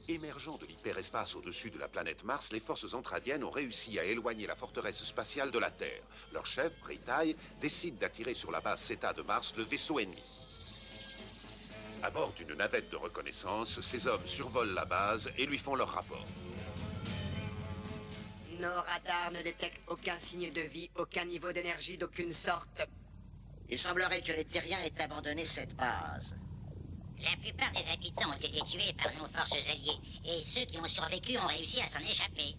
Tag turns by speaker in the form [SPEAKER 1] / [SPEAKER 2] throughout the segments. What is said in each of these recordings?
[SPEAKER 1] Émergeant de l'hyperespace au-dessus de la planète Mars, les forces entradiennes ont réussi à éloigner la forteresse spatiale de la Terre. Leur chef, Britaille, décide d'attirer sur la base Zeta de Mars le vaisseau ennemi. À bord d'une navette de reconnaissance, ces hommes survolent la base et lui font leur rapport.
[SPEAKER 2] Nos radars ne détectent aucun signe de vie, aucun niveau d'énergie d'aucune sorte.
[SPEAKER 3] Il semblerait que les Terriens aient abandonné cette base.
[SPEAKER 4] La plupart des habitants ont été tués par nos forces alliées, et ceux qui ont survécu ont réussi à s'en échapper.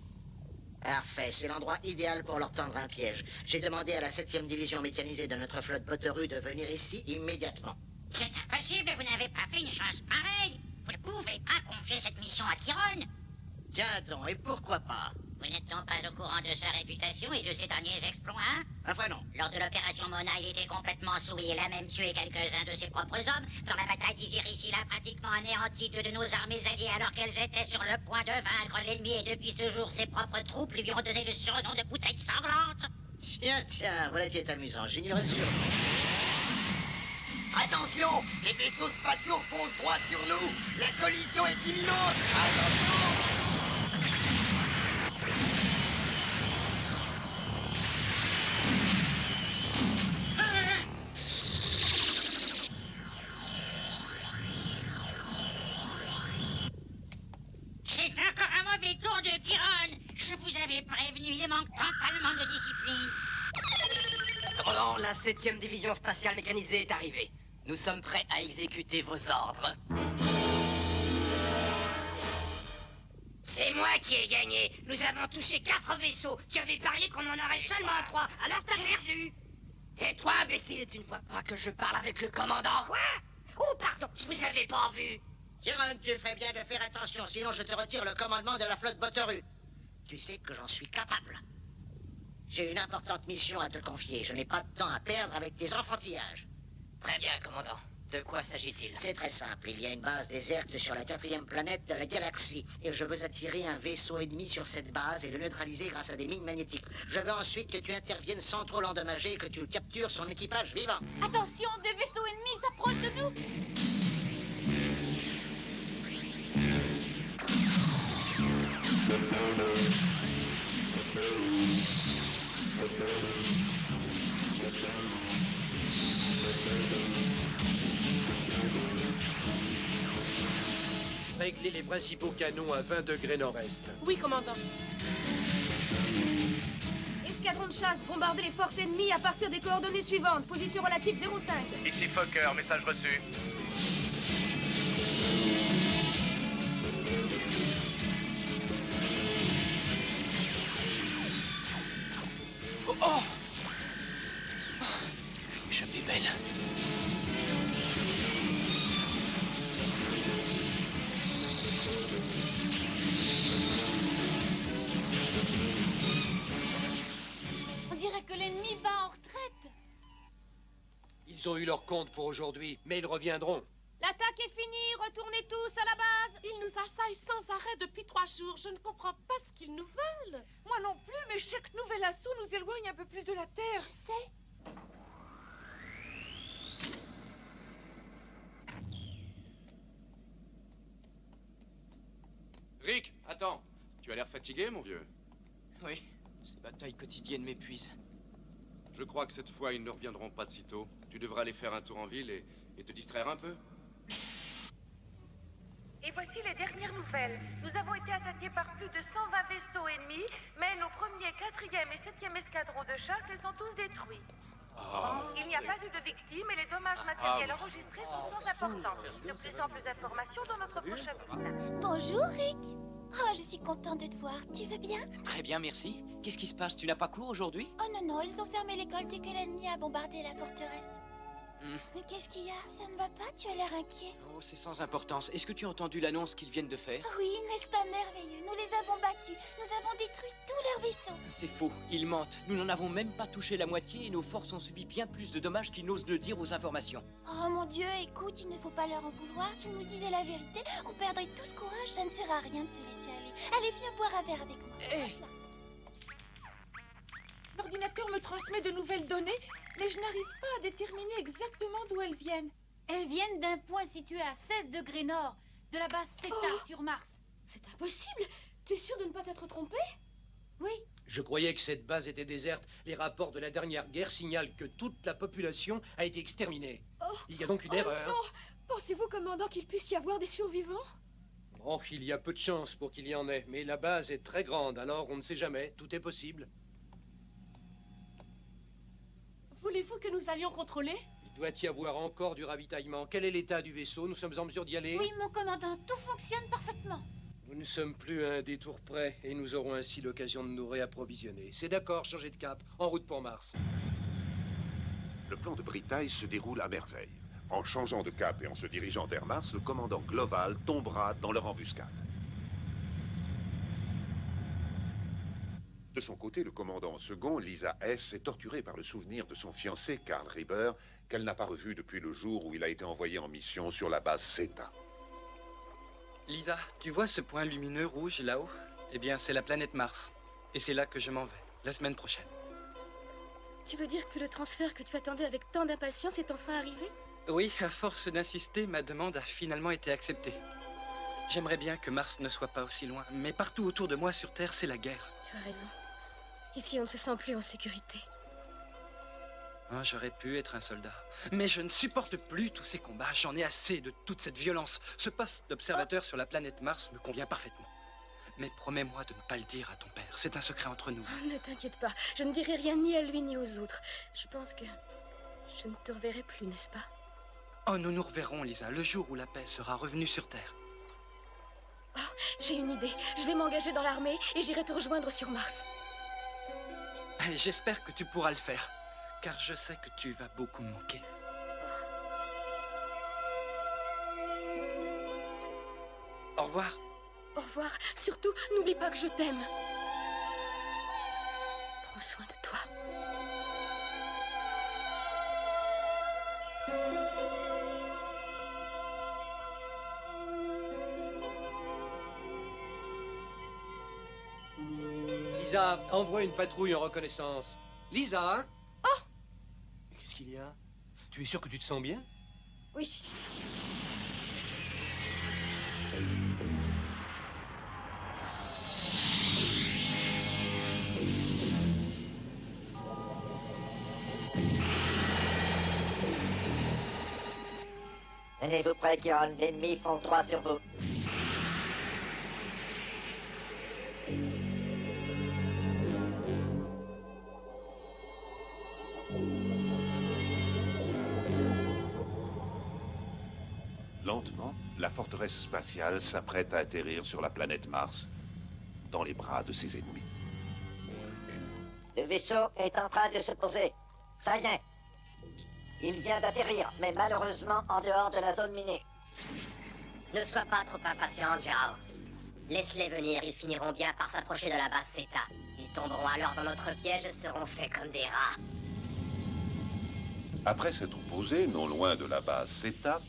[SPEAKER 3] Parfait, c'est l'endroit idéal pour leur tendre un piège. J'ai demandé à la 7e division mécanisée de notre flotte Boteru de venir ici immédiatement.
[SPEAKER 4] C'est impossible, vous n'avez pas fait une chose pareille. Vous ne pouvez pas confier cette mission à Chiron.
[SPEAKER 3] Tiens donc, et pourquoi pas?
[SPEAKER 4] Vous n'êtes donc pas au courant de sa réputation et de ses derniers exploits, hein?
[SPEAKER 3] Enfin non.
[SPEAKER 4] Lors de l'opération Mona, il était complètement sous et il a même tué quelques-uns de ses propres hommes. Dans la bataille d'Isiris, il a pratiquement anéanti deux de nos armées alliées alors qu'elles étaient sur le point de vaincre l'ennemi. Et depuis ce jour, ses propres troupes lui ont donné le surnom de bouteille sanglante.
[SPEAKER 3] Tiens, voilà qui est amusant. J'ignorais le surnom.
[SPEAKER 2] Attention! Les vaisseaux spatiaux foncent droit sur nous! La collision est imminente! Attention!
[SPEAKER 4] C'est encore un mauvais tour de Chiron. Je vous avais prévenu, il manque totalement de discipline.
[SPEAKER 2] Commandant, la 7e division spatiale mécanisée est arrivée. Nous sommes prêts à exécuter vos ordres.
[SPEAKER 5] C'est moi qui ai gagné. Nous avons touché 4 vaisseaux. Tu avais parié qu'on en aurait seulement 3. Alors t'as perdu. Tais-toi, imbécile.
[SPEAKER 2] Tu ne vois pas que je parle avec le commandant?
[SPEAKER 5] Quoi? Oh, pardon, je vous avais pas vu.
[SPEAKER 3] Chiron, tu ferais bien de faire attention, sinon je te retire le commandement de la flotte Boteru. Tu sais que j'en suis capable. J'ai une importante mission à te confier. Je n'ai pas de temps à perdre avec tes enfantillages.
[SPEAKER 2] Très bien, commandant. De quoi s'agit-il?
[SPEAKER 3] C'est très simple. Il y a une base déserte sur la 4e planète de la galaxie. Et je veux attirer un vaisseau ennemi sur cette base et le neutraliser grâce à des mines magnétiques. Je veux ensuite que tu interviennes sans trop l'endommager et que tu captures son équipage vivant.
[SPEAKER 6] Attention, des vaisseaux ennemis s'approchent de nous.
[SPEAKER 7] Réglez les principaux canons à 20 degrés nord-est.
[SPEAKER 6] Oui, commandant. Escadron de chasse, bombardez les forces ennemies à partir des coordonnées suivantes. Position relative 05.
[SPEAKER 8] Ici Fokker, message reçu.
[SPEAKER 2] Oh! Échappée belle.
[SPEAKER 6] On dirait que l'ennemi va en retraite.
[SPEAKER 7] Ils ont eu leur compte pour aujourd'hui, mais ils reviendront.
[SPEAKER 6] L'attaque est finie, retournez tous à la base.
[SPEAKER 9] Ils nous assaillent sans arrêt depuis 3 jours. Je ne comprends pas ce qu'ils nous veulent.
[SPEAKER 10] Moi non plus, mais chaque nouvel assaut nous éloigne un peu plus de la Terre.
[SPEAKER 6] Je sais.
[SPEAKER 8] Rick, attends. Tu as l'air fatigué, mon vieux.
[SPEAKER 11] Oui, ces batailles quotidiennes m'épuisent.
[SPEAKER 8] Je crois que cette fois, ils ne reviendront pas de sitôt. Tu devras aller faire un tour en ville et te distraire un peu.
[SPEAKER 10] Et voici les dernières nouvelles. Nous avons été attaqués par plus de 120 vaisseaux ennemis, mais nos 1er, 4e et 7e escadrons de chasse les ont tous détruits. Il n'y a pas eu de victimes et les dommages matériels enregistrés sont sans importance. Nous plus amples informations dans notre prochain bulletin.
[SPEAKER 6] Bonjour, Rick. Oh, je suis contente de te voir. Tu vas bien?
[SPEAKER 11] Très bien, merci. Qu'est-ce qui se passe? Tu n'as pas cours aujourd'hui?
[SPEAKER 6] Oh non, non, ils ont fermé l'école dès que l'ennemi a bombardé la forteresse. Mais qu'est-ce qu'il y a? Ça ne va pas? Tu as l'air inquiet.
[SPEAKER 11] Oh, c'est sans importance. Est-ce que tu as entendu l'annonce qu'ils viennent de faire?
[SPEAKER 6] Oui, n'est-ce pas merveilleux? Nous les avons battus. Nous avons détruit tous leurs vaisseaux.
[SPEAKER 11] C'est faux. Ils mentent. Nous n'en avons même pas touché la moitié et nos forces ont subi bien plus de dommages qu'ils n'osent le dire aux informations.
[SPEAKER 6] Oh mon Dieu, écoute, il ne faut pas leur en vouloir. S'ils nous disaient la vérité, on perdrait tous courage. Ça ne sert à rien de se laisser aller. Allez, viens boire un verre avec moi.
[SPEAKER 10] L'ordinateur me transmet de nouvelles données, mais je n'arrive pas à déterminer exactement d'où elles viennent.
[SPEAKER 6] Elles viennent d'un point situé à 16 degrés nord de la base Zeta sur Mars.
[SPEAKER 12] C'est impossible. Tu es sûr de ne pas t'être trompé? Oui.
[SPEAKER 7] Je croyais que cette base était déserte. Les rapports de la dernière guerre signalent que toute la population a été exterminée.
[SPEAKER 12] Oh.
[SPEAKER 7] Il y a donc une erreur.
[SPEAKER 12] Non. Pensez-vous, commandant, qu'il puisse y avoir des survivants?
[SPEAKER 7] Oh, il y a peu de chance pour qu'il y en ait. Mais la base est très grande, alors on ne sait jamais. Tout est possible.
[SPEAKER 9] Voulez-vous que nous allions contrôler?
[SPEAKER 7] Il doit y avoir encore du ravitaillement. Quel est l'état du vaisseau? Nous sommes en mesure d'y aller?
[SPEAKER 6] Oui, mon commandant, tout fonctionne parfaitement.
[SPEAKER 7] Nous ne sommes plus à un détour près et nous aurons ainsi l'occasion de nous réapprovisionner. C'est d'accord, changez de cap. En route pour Mars.
[SPEAKER 1] Le plan de Britaille se déroule à merveille. En changeant de cap et en se dirigeant vers Mars, le commandant Global tombera dans leur embuscade. De son côté, le commandant second, Lisa S., est torturée par le souvenir de son fiancé, Carl Rieber, qu'elle n'a pas revu depuis le jour où il a été envoyé en mission sur la base Zeta.
[SPEAKER 13] Lisa, tu vois ce point lumineux rouge là-haut? Eh bien, c'est la planète Mars. Et c'est là que je m'en vais, la semaine prochaine.
[SPEAKER 12] Tu veux dire que le transfert que tu attendais avec tant d'impatience est enfin arrivé?
[SPEAKER 13] Oui, à force d'insister, ma demande a finalement été acceptée. J'aimerais bien que Mars ne soit pas aussi loin, mais partout autour de moi sur Terre, c'est la guerre.
[SPEAKER 12] Tu as raison. Ici, on ne se sent plus en sécurité.
[SPEAKER 13] Oh, j'aurais pu être un soldat. Mais je ne supporte plus tous ces combats. J'en ai assez de toute cette violence. Ce poste d'observateur sur la planète Mars me convient parfaitement. Mais promets-moi de ne pas le dire à ton père. C'est un secret entre nous.
[SPEAKER 12] Oh, ne t'inquiète pas. Je ne dirai rien ni à lui ni aux autres. Je pense que je ne te reverrai plus, n'est-ce pas?
[SPEAKER 13] Oh, nous nous reverrons, Lisa, le jour où la paix sera revenue sur Terre.
[SPEAKER 12] Oh, j'ai une idée. Je vais m'engager dans l'armée et j'irai te rejoindre sur Mars.
[SPEAKER 13] J'espère que tu pourras le faire. Car je sais que tu vas beaucoup me manquer. Au revoir.
[SPEAKER 12] Au revoir. Surtout, n'oublie pas que je t'aime. Prends soin de toi.
[SPEAKER 7] Lisa, envoie une patrouille en reconnaissance. Lisa?
[SPEAKER 12] Oh!
[SPEAKER 7] Qu'est-ce qu'il y a? Tu es sûr que tu te sens bien?
[SPEAKER 12] Oui.
[SPEAKER 3] Tenez-vous prêts, Kiron. L'ennemi fonce droit sur vous.
[SPEAKER 1] Lentement, la forteresse spatiale s'apprête à atterrir sur la planète Mars, dans les bras de ses ennemis.
[SPEAKER 3] Le vaisseau est en train de se poser. Ça y est. Il vient d'atterrir, mais malheureusement en dehors de la zone minée.
[SPEAKER 4] Ne sois pas trop impatient, Gérard. Laisse-les venir, ils finiront bien par s'approcher de la base Zeta. Ils tomberont alors dans notre piège et seront faits comme des rats.
[SPEAKER 1] Après s'être posé non loin de la base Zeta,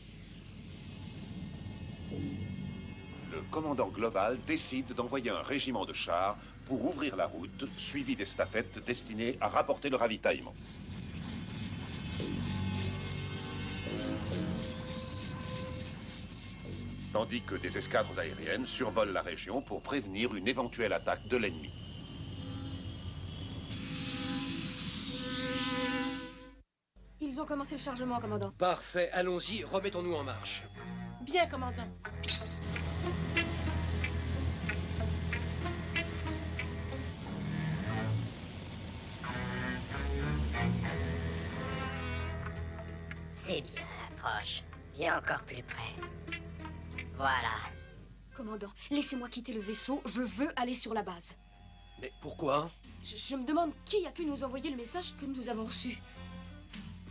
[SPEAKER 1] le commandant Global décide d'envoyer un régiment de chars pour ouvrir la route, suivi d'estafettes destinées à rapporter le ravitaillement. Tandis que des escadres aériennes survolent la région pour prévenir une éventuelle attaque de l'ennemi.
[SPEAKER 12] Ils ont commencé le chargement, commandant.
[SPEAKER 7] Parfait, allons-y, remettons-nous en marche.
[SPEAKER 9] Bien, commandant.
[SPEAKER 4] C'est bien, approche. Viens encore plus près. Voilà.
[SPEAKER 12] Commandant, laissez-moi quitter le vaisseau. Je veux aller sur la base.
[SPEAKER 7] Mais pourquoi?
[SPEAKER 12] Je me demande qui a pu nous envoyer le message que nous avons reçu.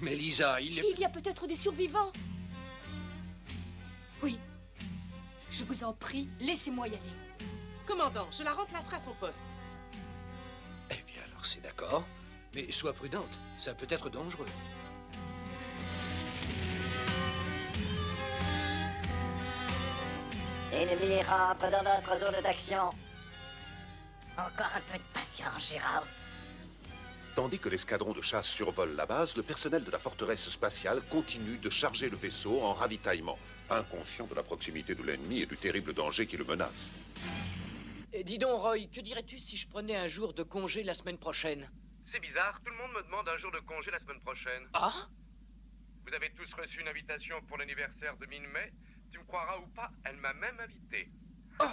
[SPEAKER 7] Mais Lisa,
[SPEAKER 12] Il y a peut-être des survivants. Oui. Je vous en prie, laissez-moi y aller.
[SPEAKER 9] Commandant, je la remplacerai à son poste.
[SPEAKER 7] Eh bien, alors c'est d'accord. Mais sois prudente, ça peut être dangereux.
[SPEAKER 3] L'ennemi rentre dans notre zone d'action.
[SPEAKER 4] Encore un peu de patience, Gérard.
[SPEAKER 1] Tandis que l'escadron de chasse survole la base, le personnel de la forteresse spatiale continue de charger le vaisseau en ravitaillement, inconscient de la proximité de l'ennemi et du terrible danger qui le menace.
[SPEAKER 11] Dis donc, Roy, que dirais-tu si je prenais un jour de congé la semaine prochaine?
[SPEAKER 8] C'est bizarre, tout le monde me demande un jour de congé la semaine prochaine.
[SPEAKER 11] Ah?
[SPEAKER 8] Vous avez tous reçu une invitation pour l'anniversaire de Min-May? Tu me croiras ou pas, elle m'a même invité.
[SPEAKER 11] Oh,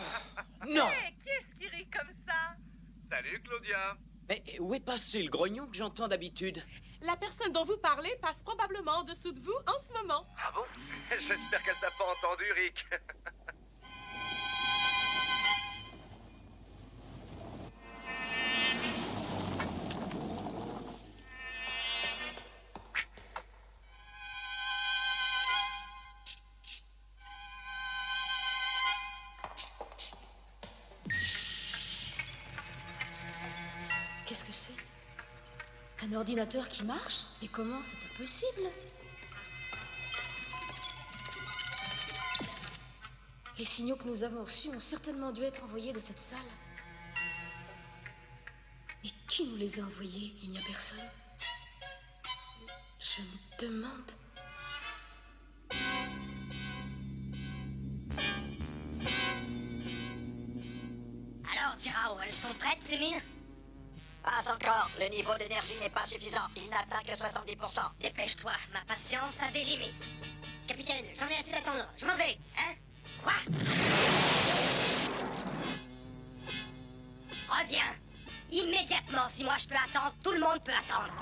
[SPEAKER 11] non!
[SPEAKER 10] Hé, qui est-ce qui rit comme ça?
[SPEAKER 8] Salut, Claudia.
[SPEAKER 11] Mais où est passé le grognon que j'entends d'habitude?
[SPEAKER 9] La personne dont vous parlez passe probablement en dessous de vous en ce moment.
[SPEAKER 8] Ah bon? J'espère qu'elle t'a pas entendu, Rick.
[SPEAKER 12] Qu'est-ce que c'est? Un ordinateur qui marche? Mais comment c'est impossible? Les signaux que nous avons reçus ont certainement dû être envoyés de cette salle. Mais qui nous les a envoyés? Il n'y a personne. Je me demande...
[SPEAKER 4] Alors, Jirao, elles sont prêtes, ces mines?
[SPEAKER 3] Pas encore. Le niveau d'énergie n'est pas suffisant. Il n'atteint que 70%.
[SPEAKER 4] Dépêche-toi, ma patience a des limites. Capitaine, j'en ai assez d'attendre. Je m'en vais, hein? Quoi? Reviens. Immédiatement, si moi je peux attendre, tout le monde peut attendre.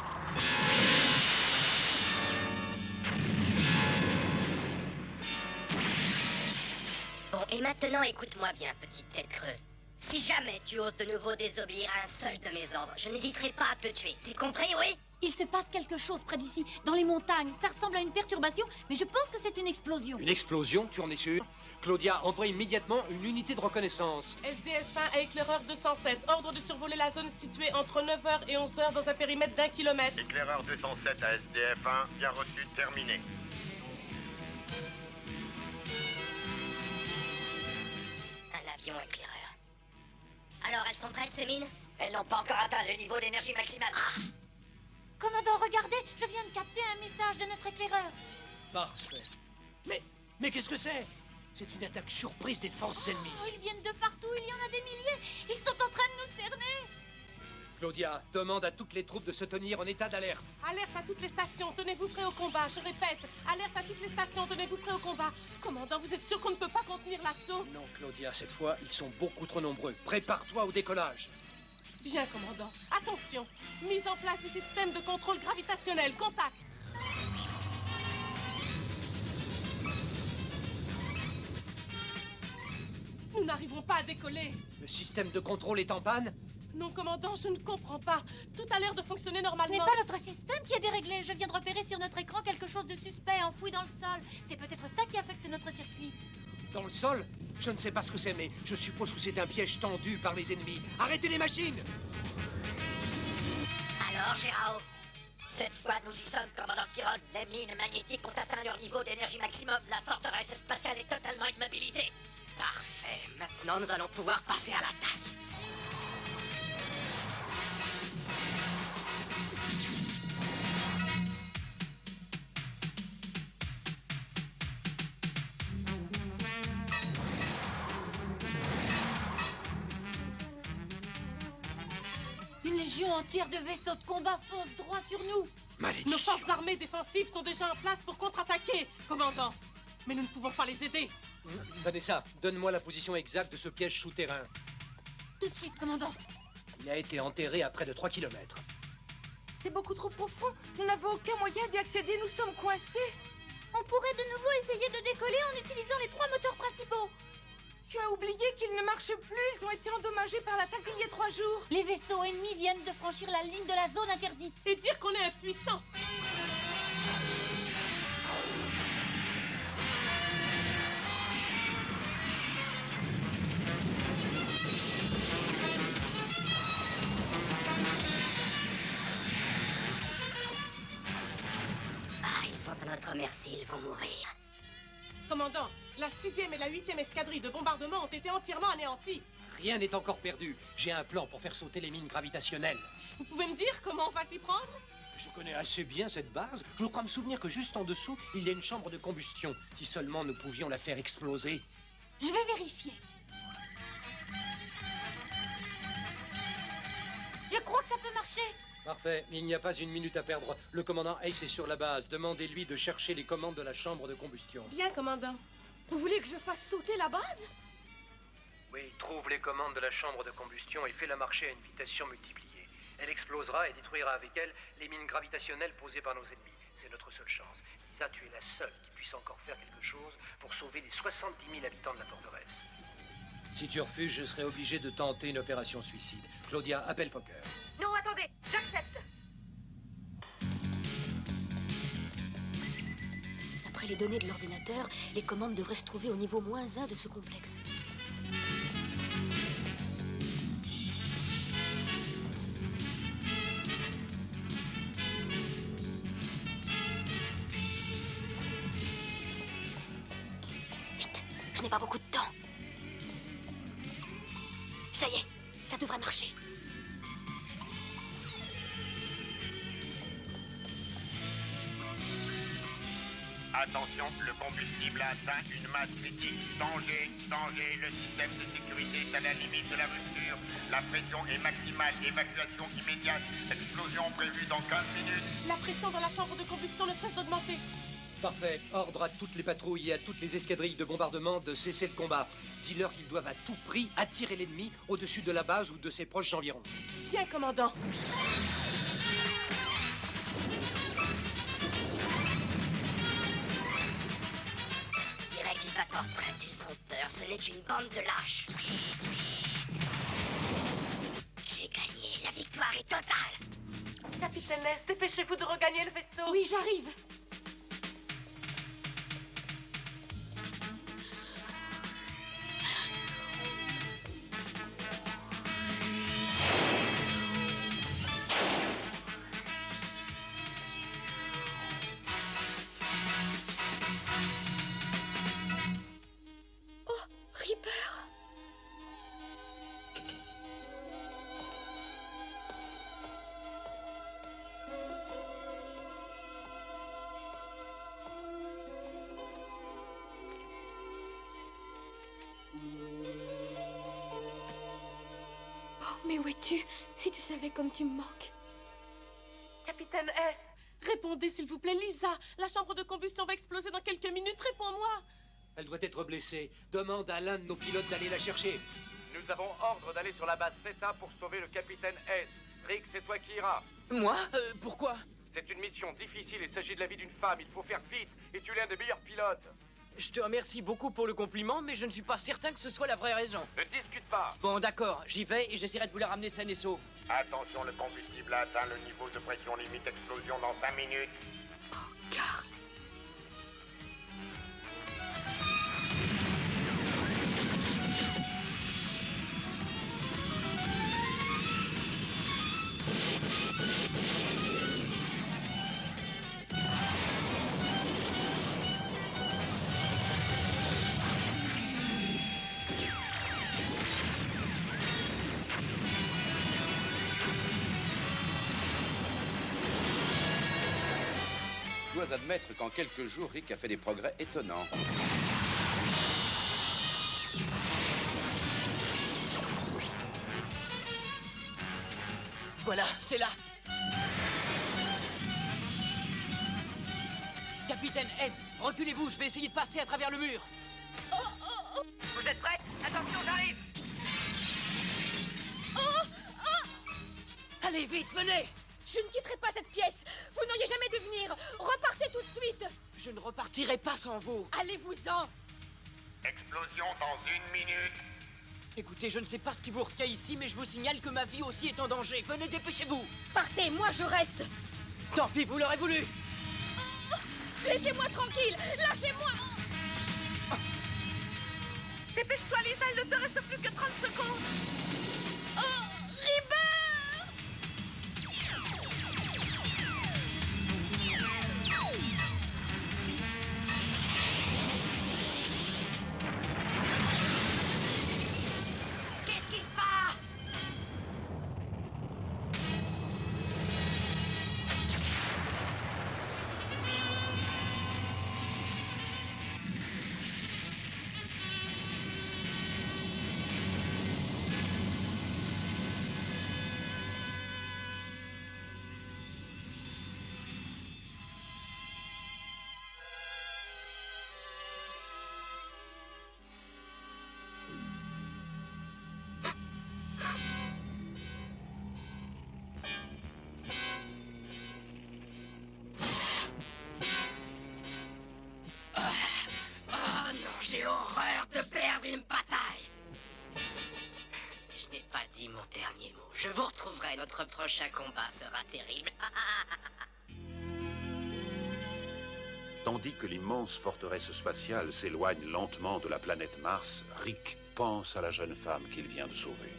[SPEAKER 4] Bon, et maintenant, écoute-moi bien, petite tête creuse. Si jamais tu oses de nouveau désobéir à un seul de mes ordres, je n'hésiterai pas à te tuer. C'est compris, oui?
[SPEAKER 14] Il se passe quelque chose près d'ici, dans les montagnes. Ça ressemble à une perturbation, mais je pense que c'est une explosion.
[SPEAKER 7] Une explosion? Tu en es sûr? Claudia, envoie immédiatement une unité de reconnaissance.
[SPEAKER 9] SDF-1 à éclaireur 207. Ordre de survoler la zone située entre 9h et 11h dans un périmètre d'1 kilomètre.
[SPEAKER 15] Éclaireur 207 à SDF-1, bien reçu, terminé.
[SPEAKER 4] Un avion éclaireur. Alors, elles sont prêtes, ces mines?
[SPEAKER 3] Elles n'ont pas encore atteint le niveau d'énergie maximale.
[SPEAKER 14] Commandant, regardez, je viens de capter un message de notre éclaireur.
[SPEAKER 7] Parfait. Mais qu'est-ce que c'est? C'est une attaque surprise des forces ennemies.
[SPEAKER 14] Oh, ils viennent de partout, il y en a des milliers. Ils sont en train de nous cerner.
[SPEAKER 7] Claudia, demande à toutes les troupes de se tenir en état d'alerte.
[SPEAKER 9] Alerte à toutes les stations, tenez-vous prêts au combat. Je répète, alerte à toutes les stations, tenez-vous prêts au combat. Commandant, vous êtes sûr qu'on ne peut pas contenir l'assaut?
[SPEAKER 7] Non, Claudia, cette fois, ils sont beaucoup trop nombreux. Prépare-toi au décollage.
[SPEAKER 9] Bien, commandant. Attention, mise en place du système de contrôle gravitationnel. Contact. Nous n'arrivons pas à décoller.
[SPEAKER 7] Le système de contrôle est en panne?
[SPEAKER 9] Non, commandant, je ne comprends pas. Tout a l'air de fonctionner
[SPEAKER 14] Ce
[SPEAKER 9] normalement.
[SPEAKER 14] n'est pas notre système qui est déréglé. Je viens de repérer sur notre écran quelque chose de suspect enfoui dans le sol. C'est peut-être ça qui affecte notre circuit.
[SPEAKER 7] Dans le sol? Je ne sais pas ce que c'est, mais je suppose que c'est un piège tendu par les ennemis. Arrêtez les machines!
[SPEAKER 3] Alors, Jirao, cette fois, nous y sommes, commandant Chiron. Les mines magnétiques ont atteint leur niveau d'énergie maximum. La forteresse spatiale est totalement immobilisée.
[SPEAKER 2] Parfait. Maintenant, nous allons pouvoir passer à l'attaque.
[SPEAKER 14] Une légion entière de vaisseaux de combat fonce droit sur nous.
[SPEAKER 9] Nos forces armées défensives sont déjà en place pour contre-attaquer, commandant. Mais nous ne pouvons pas les aider.
[SPEAKER 7] Vanessa, donne-moi la position exacte de ce piège souterrain.
[SPEAKER 14] Tout de suite, commandant.
[SPEAKER 7] Il a été enterré à près de 3 kilomètres.
[SPEAKER 16] C'est beaucoup trop profond. Nous n'avons aucun moyen d'y accéder. Nous sommes coincés.
[SPEAKER 14] On pourrait de nouveau essayer de décoller en utilisant les 3 moteurs principaux.
[SPEAKER 16] Tu as oublié qu'ils ne marchent plus. Ils ont été endommagés par l'attaque il y a 3 jours.
[SPEAKER 14] Les vaisseaux ennemis viennent de franchir la ligne de la zone interdite.
[SPEAKER 9] Et dire qu'on est impuissant.
[SPEAKER 4] Ah, ils sont à notre merci, ils vont mourir.
[SPEAKER 9] Commandant, la 6e et la 8e escadrille de bombardement ont été entièrement anéanties.
[SPEAKER 7] rien n'est encore perdu. J'ai un plan pour faire sauter les mines gravitationnelles.
[SPEAKER 9] Vous pouvez me dire comment on va s'y prendre?
[SPEAKER 7] Je connais assez bien cette base. Je crois me souvenir que juste en dessous, il y a une chambre de combustion. Si seulement nous pouvions la faire exploser.
[SPEAKER 14] Je vais vérifier. Je crois que ça peut marcher.
[SPEAKER 7] Parfait, il n'y a pas une minute à perdre. Le commandant Ace est sur la base. Demandez-lui de chercher les commandes de la chambre de combustion.
[SPEAKER 9] Bien, commandant.
[SPEAKER 12] Vous voulez que je fasse sauter la base?
[SPEAKER 7] Oui, trouve les commandes de la chambre de combustion et fais-la marcher à une vitesse surmultipliée. Elle explosera et détruira avec elle les mines gravitationnelles posées par nos ennemis. C'est notre seule chance. Lisa, tu es la seule qui puisse encore faire quelque chose pour sauver les 70 000 habitants de la forteresse. Si tu refuses, je serai obligé de tenter une opération suicide. Claudia, appelle Fokker.
[SPEAKER 10] Non, attendez, j'accepte.
[SPEAKER 12] D'après les données de l'ordinateur, les commandes devraient se trouver au niveau -1 de ce complexe. Vite, je n'ai pas beaucoup de temps. Ça y est, ça devrait marcher.
[SPEAKER 15] Attention, le combustible a atteint une masse critique. Danger, danger, le système de sécurité est à la limite de la rupture. La pression est maximale, évacuation immédiate. Explosion prévue dans 15 minutes.
[SPEAKER 9] La pression dans la chambre de combustion ne cesse d'augmenter.
[SPEAKER 7] Parfait. Ordre à toutes les patrouilles et à toutes les escadrilles de bombardement de cesser le combat. Dis-leur qu'ils doivent à tout prix attirer l'ennemi au-dessus de la base ou de ses proches environs.
[SPEAKER 9] Bien, commandant.
[SPEAKER 2] Qu'il va en retraite, ils ont peur, ce n'est qu'une bande de lâches. J'ai gagné, la victoire est totale.
[SPEAKER 10] Capitaine S, dépêchez-vous de regagner le vaisseau.
[SPEAKER 14] Oui, j'arrive.
[SPEAKER 12] Mais où es-tu? Si tu savais comme tu me manques.
[SPEAKER 10] Capitaine S.
[SPEAKER 9] Répondez, s'il vous plaît, Lisa. La chambre de combustion va exploser dans quelques minutes. Réponds-moi.
[SPEAKER 7] Elle doit être blessée. Demande à l'un de nos pilotes d'aller la chercher.
[SPEAKER 8] Nous avons ordre d'aller sur la base Theta pour sauver le capitaine S. Rick, c'est toi qui iras.
[SPEAKER 11] Moi? Pourquoi?
[SPEAKER 8] C'est une mission difficile, il s'agit de la vie d'une femme, il faut faire vite, et tu es l'un des meilleurs pilotes.
[SPEAKER 11] Je te remercie beaucoup pour le compliment, mais je ne suis pas certain que ce soit la vraie raison.
[SPEAKER 8] Ne discute pas.
[SPEAKER 11] Bon, d'accord, j'y vais et j'essaierai de vous la ramener saine et sauve.
[SPEAKER 15] Attention, le combustible a atteint le niveau de pression limite explosion dans 5 minutes.
[SPEAKER 12] Oh, Carl.
[SPEAKER 17] Je dois admettre qu'en quelques jours, Rick a fait des progrès étonnants.
[SPEAKER 11] Voilà, c'est là. Capitaine S, reculez-vous, je vais essayer de passer à travers le mur.
[SPEAKER 5] Vous êtes prêts? Attention, j'arrive.
[SPEAKER 11] Allez, vite, venez.
[SPEAKER 12] Je ne quitterai pas cette pièce. Vous n'auriez jamais dû venir. Repartez tout de suite.
[SPEAKER 11] Je ne repartirai pas sans vous.
[SPEAKER 12] Allez-vous-en.
[SPEAKER 15] Explosion dans 1 minute.
[SPEAKER 11] Écoutez, je ne sais pas ce qui vous retient ici, mais je vous signale que ma vie aussi est en danger. Venez, dépêchez-vous.
[SPEAKER 12] Partez, moi je reste.
[SPEAKER 11] Tant pis, vous l'aurez voulu.
[SPEAKER 12] Laissez-moi tranquille. Lâchez-moi.
[SPEAKER 10] Dépêche-toi, Lisa, il ne te reste plus que 30 secondes.
[SPEAKER 12] Ribert!
[SPEAKER 2] Qu'est-ce qui Je vous retrouverai, notre prochain combat sera terrible.
[SPEAKER 1] Tandis que l'immense forteresse spatiale s'éloigne lentement de la planète Mars, Rick pense à la jeune femme qu'il vient de sauver.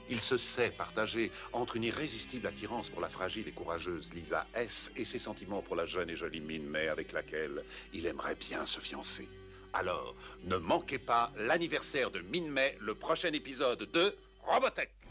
[SPEAKER 1] Il se sait partagé entre une irrésistible attirance pour la fragile et courageuse Lisa S. et ses sentiments pour la jeune et jolie Min May avec laquelle il aimerait bien se fiancer. Alors, ne manquez pas l'anniversaire de Min May, le prochain épisode de Robotech.